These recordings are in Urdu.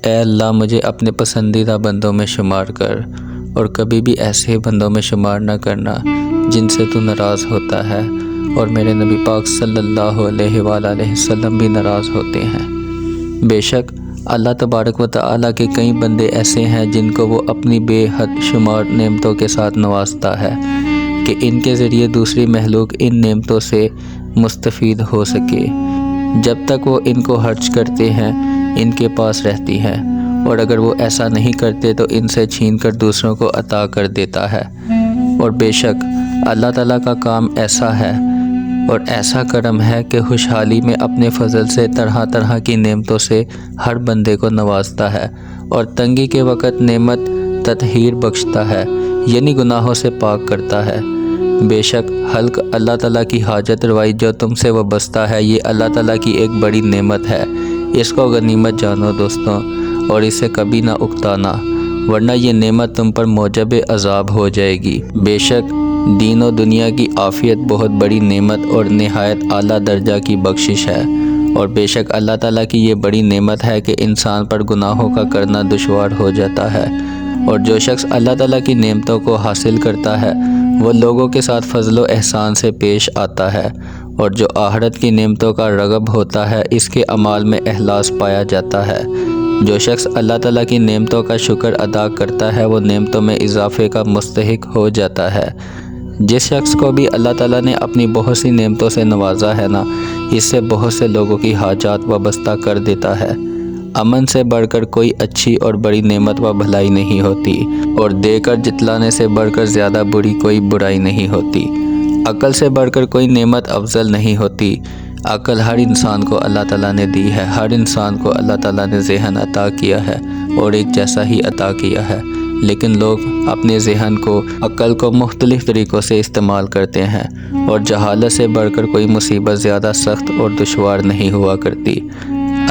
اے اللہ مجھے اپنے پسندیدہ بندوں میں شمار کر، اور کبھی بھی ایسے بندوں میں شمار نہ کرنا جن سے تو ناراض ہوتا ہے، اور میرے نبی پاک صلی اللہ علیہ وآلہ وسلم بھی ناراض ہوتے ہیں۔ بے شک اللہ تبارک و تعالیٰ کے کئی بندے ایسے ہیں جن کو وہ اپنی بے حد شمار نعمتوں کے ساتھ نوازتا ہے کہ ان کے ذریعے دوسری مخلوق ان نعمتوں سے مستفید ہو سکے۔ جب تک وہ ان کو خرچ کرتے ہیں ان کے پاس رہتی ہیں، اور اگر وہ ایسا نہیں کرتے تو ان سے چھین کر دوسروں کو عطا کر دیتا ہے۔ اور بے شک اللہ تعالیٰ کا کام ایسا ہے اور ایسا کرم ہے کہ خوشحالی میں اپنے فضل سے طرح طرح کی نعمتوں سے ہر بندے کو نوازتا ہے، اور تنگی کے وقت نعمت تطہیر بخشتا ہے، یعنی گناہوں سے پاک کرتا ہے۔ بے شک حلق اللہ تعالیٰ کی حاجت روائی جو تم سے وابستہ ہے، یہ اللہ تعالیٰ کی ایک بڑی نعمت ہے۔ اس کو غنیمت جانو دوستوں، اور اسے کبھی نہ اکتانا، ورنہ یہ نعمت تم پر موجب عذاب ہو جائے گی۔ بے شک دین و دنیا کی عافیت بہت بڑی نعمت اور نہایت اعلیٰ درجہ کی بخشش ہے، اور بے شک اللہ تعالیٰ کی یہ بڑی نعمت ہے کہ انسان پر گناہوں کا کرنا دشوار ہو جاتا ہے، اور جو شخص اللہ تعالیٰ کی نعمتوں کو حاصل کرتا ہے وہ لوگوں کے ساتھ فضل و احسان سے پیش آتا ہے، اور جو آخرت کی نعمتوں کا راغب ہوتا ہے اس کے اعمال میں اخلاص پایا جاتا ہے۔ جو شخص اللہ تعالیٰ کی نعمتوں کا شکر ادا کرتا ہے وہ نعمتوں میں اضافے کا مستحق ہو جاتا ہے۔ جس شخص کو بھی اللہ تعالیٰ نے اپنی بہت سی نعمتوں سے نوازا ہے نا، اس سے بہت سے لوگوں کی حاجات وابستہ کر دیتا ہے۔ امن سے بڑھ کر کوئی اچھی اور بڑی نعمت و بھلائی نہیں ہوتی، اور دے کر جتلانے سے بڑھ کر زیادہ بری کوئی برائی نہیں ہوتی۔ عقل سے بڑھ کر کوئی نعمت افضل نہیں ہوتی۔ عقل ہر انسان کو اللہ تعالیٰ نے دی ہے، ہر انسان کو اللہ تعالیٰ نے ذہن عطا کیا ہے اور ایک جیسا ہی عطا کیا ہے، لیکن لوگ اپنے ذہن کو، عقل کو مختلف طریقوں سے استعمال کرتے ہیں، اور جہالت سے بڑھ کر کوئی مصیبت زیادہ سخت اور دشوار نہیں ہوا کرتی۔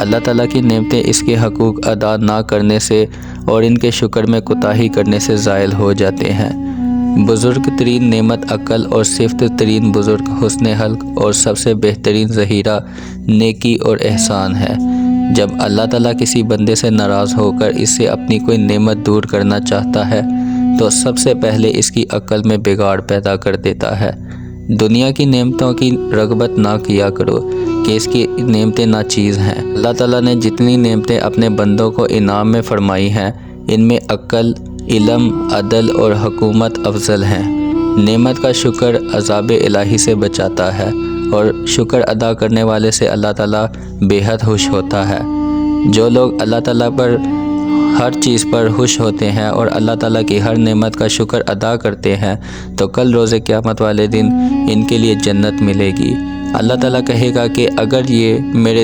اللہ تعالیٰ کی نعمتیں اس کے حقوق ادا نہ کرنے سے اور ان کے شکر میں کوتاہی کرنے سے زائل ہو جاتے ہیں۔ بزرگ ترین نعمت عقل، اور صفت ترین بزرگ حسن خلق، اور سب سے بہترین ذخیرہ نیکی اور احسان ہے۔ جب اللہ تعالیٰ کسی بندے سے ناراض ہو کر اس سے اپنی کوئی نعمت دور کرنا چاہتا ہے تو سب سے پہلے اس کی عقل میں بگاڑ پیدا کر دیتا ہے۔ دنیا کی نعمتوں کی رغبت نہ کیا کرو کہ اس کی نعمتیں ناچیز ہیں۔ اللہ تعالیٰ نے جتنی نعمتیں اپنے بندوں کو انعام میں فرمائی ہیں ان میں عقل، علم، عدل اور حکومت افضل ہیں۔ نعمت کا شکر عذاب الہی سے بچاتا ہے، اور شکر ادا کرنے والے سے اللہ تعالیٰ بے حد خوش ہوتا ہے۔ جو لوگ اللہ تعالیٰ پر ہر چیز پر خوش ہوتے ہیں اور اللہ تعالیٰ کی ہر نعمت کا شکر ادا کرتے ہیں تو کل روز قیامت والے دن ان کے لیے جنت ملے گی۔ اللہ تعالیٰ کہے گا کہ اگر یہ میرے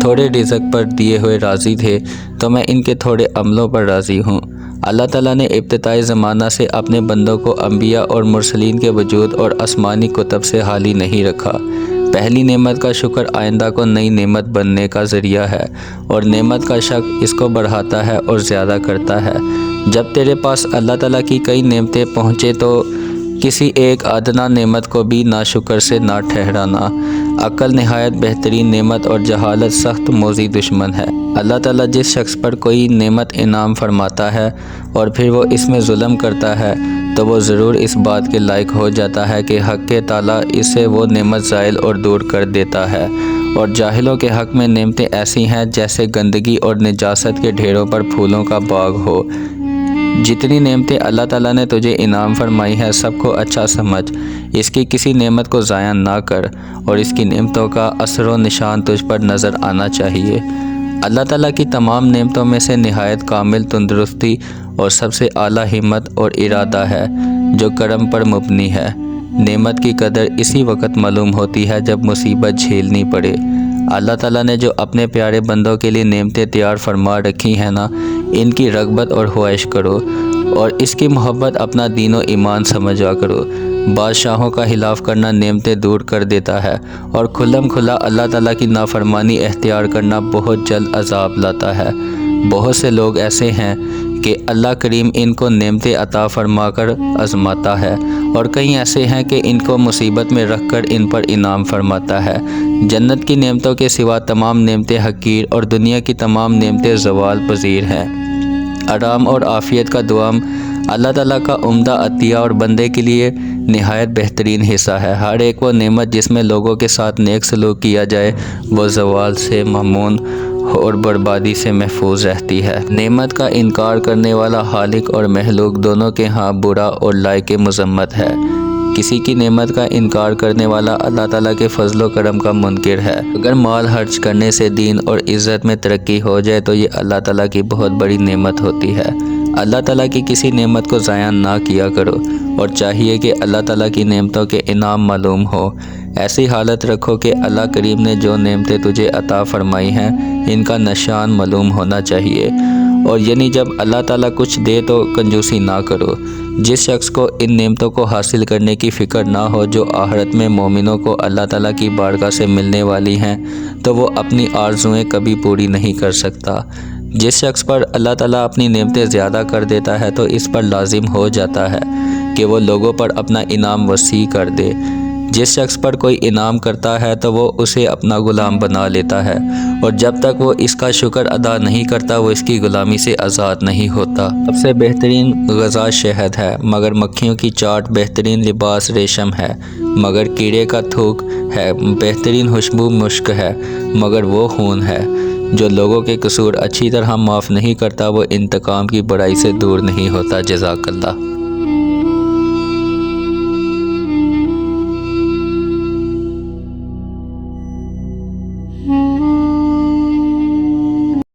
تھوڑے رزق پر دیے ہوئے راضی تھے تو میں ان کے تھوڑے عملوں پر راضی ہوں۔ اللہ تعالیٰ نے ابتدائی زمانہ سے اپنے بندوں کو انبیاء اور مرسلین کے وجود اور آسمانی کتب سے خالی نہیں رکھا۔ پہلی نعمت کا شکر آئندہ کو نئی نعمت بننے کا ذریعہ ہے، اور نعمت کا شک اس کو بڑھاتا ہے اور زیادہ کرتا ہے۔ جب تیرے پاس اللہ تعالیٰ کی کئی نعمتیں پہنچے تو کسی ایک ادنا نعمت کو بھی ناشکر سے نہ ٹھہرانا۔ عقل نہایت بہترین نعمت اور جہالت سخت موذی دشمن ہے۔ اللہ تعالیٰ جس شخص پر کوئی نعمت انعام فرماتا ہے اور پھر وہ اس میں ظلم کرتا ہے تو وہ ضرور اس بات کے لائق ہو جاتا ہے کہ حق تعالیٰ اسے وہ نعمت زائل اور دور کر دیتا ہے۔ اور جاہلوں کے حق میں نعمتیں ایسی ہیں جیسے گندگی اور نجاست کے ڈھیروں پر پھولوں کا باغ ہو۔ جتنی نعمتیں اللہ تعالیٰ نے تجھے انعام فرمائی ہیں سب کو اچھا سمجھ، اس کی کسی نعمت کو ضائع نہ کر، اور اس کی نعمتوں کا اثر و نشان تجھ پر نظر آنا چاہیے۔ اللہ تعالیٰ کی تمام نعمتوں میں سے نہایت کامل تندرستی اور سب سے اعلیٰ ہمت اور ارادہ ہے جو کرم پر مبنی ہے۔ نعمت کی قدر اسی وقت معلوم ہوتی ہے جب مصیبت جھیلنی پڑے۔ اللہ تعالیٰ نے جو اپنے پیارے بندوں کے لیے نعمتیں تیار فرما رکھی ہیں نا، ان کی رغبت اور خواہش کرو، اور اس کی محبت اپنا دین و ایمان سمجھا کرو۔ بادشاہوں کا خلاف کرنا نعمتیں دور کر دیتا ہے، اور کھلم کھلا اللہ تعالیٰ کی نافرمانی اختیار کرنا بہت جلد عذاب لاتا ہے۔ بہت سے لوگ ایسے ہیں کہ اللہ کریم ان کو نعمتیں عطا فرما کر آزماتا ہے، اور کئی ایسے ہیں کہ ان کو مصیبت میں رکھ کر ان پر انعام فرماتا ہے۔ جنت کی نعمتوں کے سوا تمام نعمتیں حقیر اور دنیا کی تمام نعمتیں زوال پذیر ہیں۔ آرام اور عافیت کا دوام اللہ تعالیٰ کا عمدہ عطیہ اور بندے کے لیے نہایت بہترین حصہ ہے۔ ہر ایک وہ نعمت جس میں لوگوں کے ساتھ نیک سلوک کیا جائے وہ زوال سے مامون اور بربادی سے محفوظ رہتی ہے۔ نعمت کا انکار کرنے والا خالق اور مخلوق دونوں کے ہاں برا اور لائق مذمت ہے۔ کسی کی نعمت کا انکار کرنے والا اللہ تعالیٰ کے فضل و کرم کا منکر ہے۔ اگر مال خرچ کرنے سے دین اور عزت میں ترقی ہو جائے تو یہ اللہ تعالیٰ کی بہت بڑی نعمت ہوتی ہے۔ اللہ تعالیٰ کی کسی نعمت کو ضائع نہ کیا کرو اور چاہیے کہ اللہ تعالیٰ کی نعمتوں کے انعام معلوم ہو۔ ایسی حالت رکھو کہ اللہ کریم نے جو نعمتیں تجھے عطا فرمائی ہیں ان کا نشان معلوم ہونا چاہیے، اور یعنی جب اللہ تعالیٰ کچھ دے تو کنجوسی نہ کرو۔ جس شخص کو ان نعمتوں کو حاصل کرنے کی فکر نہ ہو جو آخرت میں مومنوں کو اللہ تعالیٰ کی بارگاہ سے ملنے والی ہیں تو وہ اپنی آرزوئیں کبھی پوری نہیں کر سکتا۔ جس شخص پر اللہ تعالیٰ اپنی نعمتیں زیادہ کر دیتا ہے تو اس پر لازم ہو جاتا ہے کہ وہ لوگوں پر اپنا انعام وسیع کر دے۔ جس شخص پر کوئی انعام کرتا ہے تو وہ اسے اپنا غلام بنا لیتا ہے، اور جب تک وہ اس کا شکر ادا نہیں کرتا وہ اس کی غلامی سے آزاد نہیں ہوتا۔ سب سے بہترین غذا شہد ہے، مگر مکھیوں کی چاٹ بہترین لباس ریشم ہے، مگر کیڑے کا تھوک ہے۔ بہترین خوشبو مشک ہے، مگر وہ خون ہے۔ جو لوگوں کے قصور اچھی طرح معاف نہیں کرتا وہ انتقام کی برائی سے دور نہیں ہوتا۔ جزاک اللہ۔